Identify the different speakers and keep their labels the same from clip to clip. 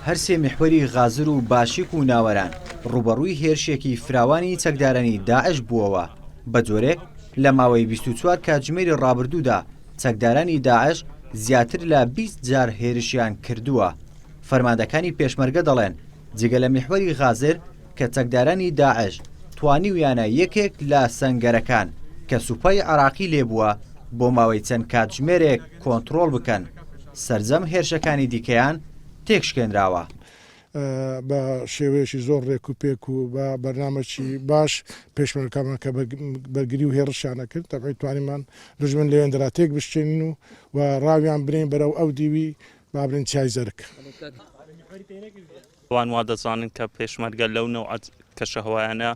Speaker 1: هەرسێ میحوەری غازر و باشیک و ناوەران ڕوبەڕووی هێرشێکی فراوانی چەکدارانی داعش بووەوە. بە جۆرێک لە ماوەی 24 کاتژمێری ڕابردوودا چەکدارانی داعش زیاتر لە 20 جار هێرشیان کردووە. فەرماندەکانی پێشمەرگە دەڵێن جگە لە میحوەری غازر کە چەکدارانی داعش توانیویانە یەکێک لە سەنگەرەکان کە سوپای عراقی لێبووە بۆ ماوەی چەند کاتژمێرێک کۆنتڕۆڵ بکەن، سەرجەم هێرشەکانی دیکەیان تێکشکێنراوە.
Speaker 2: بە شێوەیەکی زۆر ڕێک و پێک و بە بەرنامەی باش پێشمەرگەکانمان کە بەرگری و هێرشیانە کرد تەبعی توانیمان دژمن لەوێندرا تێک بشتێنین و ڕاویان برین بەرەو ئەو دیوی بابرین چای زەرک.
Speaker 3: وان وا دەزانن کە پێشمەرگە لەو نەوعەت کە شەهوایانە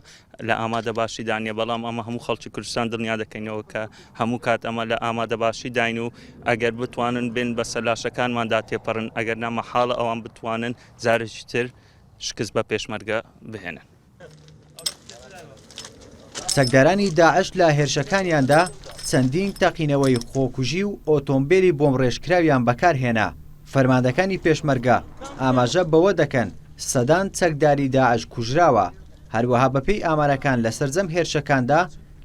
Speaker 3: لە ئامادە باشی دانیە، بەڵام ئەمە هەموو خەڵکی کوردستان دڵنیا دەکەینەوە کە هەموو کات ئەمە لە ئامادە باشی داین و ئەگەر بتوانن بن بە سەلاشەکانماندا تێپەڕن، ئەگەر نامە حاڵە ئەوان بتوانن جارێکی تر شکست بە پێشمەرگە بهێنن.
Speaker 1: چەکدارانی داعش لە هێرشەکانیاندا چەندین تەقینەوەی خۆکوژی و ئۆتۆمبیلی بۆمڕێژکراویان بەکارهێنا. فەرماندەکانی پێشمەرگە ئاماژە بەوە دەکەن سەدان چەکداری داعش کوژراوە. هەروەها بەپێی ئامارەکان لە سەرجەم هێرشەکاندا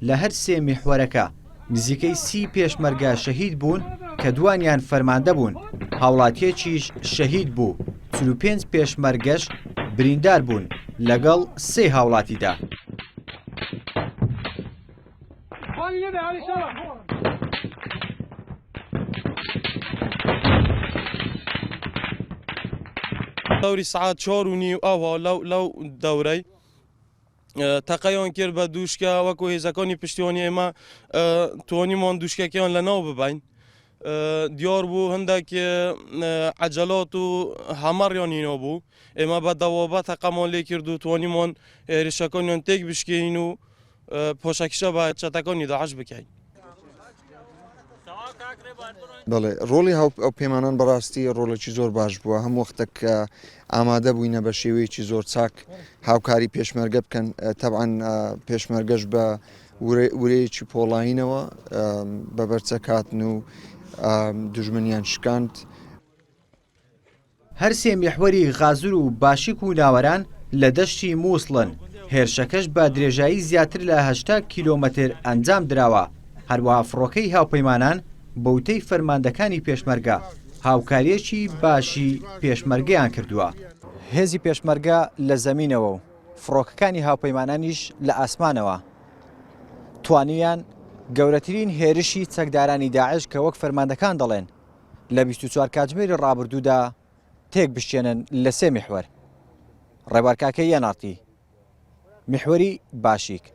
Speaker 1: لە هەر سێ میحوەرەکە نزیکەی 30 پێشمەرگە شەهید بوون کە دوانیان فەرماندە بوون. هاوڵاتیەکیش شەهید بوو. 45 پێشمەرگەش بریندار بوون لەگەڵ 3 هاوڵاتیدا.
Speaker 4: دەوری سعات 4:30 ئەوە لەو دەورەی تەقەیان کرد بە دووشکە وەکو هێزەکانی پشتیوانی ئێمە توانیمان دووشکەکەیان لەناو ببین. دیار بوو هەندێک عەجەلات و هەمەڕیانینەوە بوو. ئێمە بە دەوابە تەقەمان لێ کرد و توانیمان هێرشەکانیان تێک بشکێین و پۆشەکیشە بە چەتەکانی داعش بکەین.
Speaker 5: بەڵێ ڕۆڵی ئەو پەیمانان بەڕاستی ڕۆڵێکی زۆر باش بووە. هەم وەختێک کە ئامادە بووینە بە شێوەیەکی زۆر چاک هاوکاری پێشمەرگە بکەن، تەبعاً پێشمەرگەش بە ورەیەکی پۆڵاینەوە بە بەرچەکاتن و دژمنیان شکاند.
Speaker 1: هەرسێ میحوەری غازر و باشیک و ناوەران لە دەشتی مووسڵن. هێرشەکەش بە درێژایی زیاتر لە 80 کیلۆمەتر ئەنجام دراوە. هەروەها فڕۆکەی هاوپەیمانان بەوتەی فەرماندەکانی پێشمەرگە هاوکاریەکی باشی پێشمەرگەیان کردووە. هێزی پێشمەرگە لە زەمینەوە و فڕۆکەکانی هاوپەیمانانیش لە ئاسمانەوە. توانیان گەورەترین هێرشی چەکدارانی داعش کە وەک فەرماندەکان دەڵێن لە 24 کاتژمێری ڕابردوودا تێک بشێنن لە 3 میحوەر. ڕێبارکاکە یەناڕتی میحوەری باشیک.